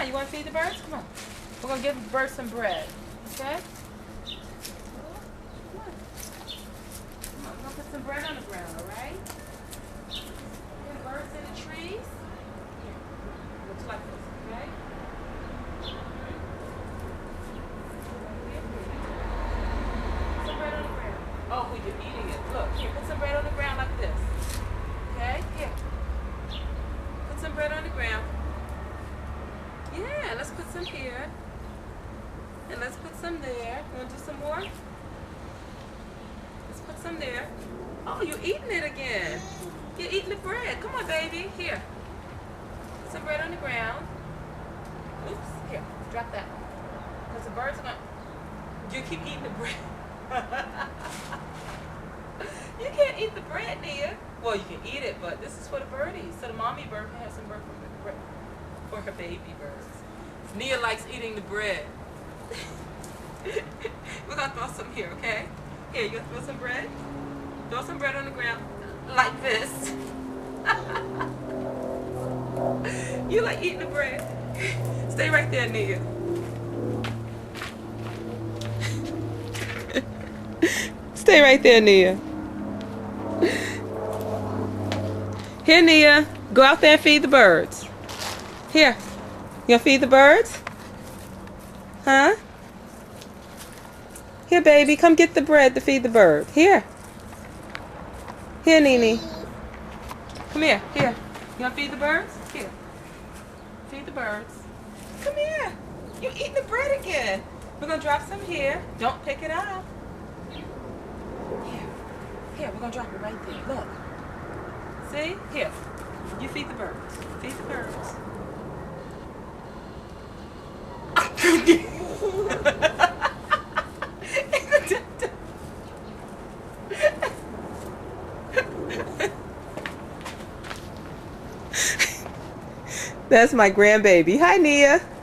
on, you want to feed the birds? Come on. We're going to give the birds some bread. Okay? Come on. Come on, we're going to put some bread on the ground, alright? The birds in the trees. Here. Looks like this, okay? Put some bread on the ground. Oh, well, you're eating it. Look, here, put some bread on the ground like this. Okay? Here. Put some bread on the ground. Yeah, let's put some here. And let's put some there. You want to do some more? Let's put some there. Oh, you're eating it again. You're eating the bread. Come on, baby. Here. Put some bread on the ground. Oops. Here. Drop that one. Because the birds are going to... You keep eating the bread. You can't eat the bread, Nia. Well, you can eat it, but this is for the birdies. So the mommy bird can have some bread for her baby birds. Nia likes eating the bread. We're going to throw some here, okay? Here, you going to throw some bread? Throw some bread on the ground like this. You like eating the bread. Stay right there, Nia. Stay right there, Nia. Here, Nia. Go out there and feed the birds. Here. You gonna feed the birds? Huh? Here, baby. Come get the bread to feed the bird. Here. Here, Nene. Come here. Here. You gonna feed the birds? Here. Feed the birds. Come here. You eating the bread again. We're gonna drop some here. Don't pick it up. Here. Here, we're gonna drop it right there. Look. See? Here. You feed the birds. Feed the birds. That's my grandbaby. Hi, Nia.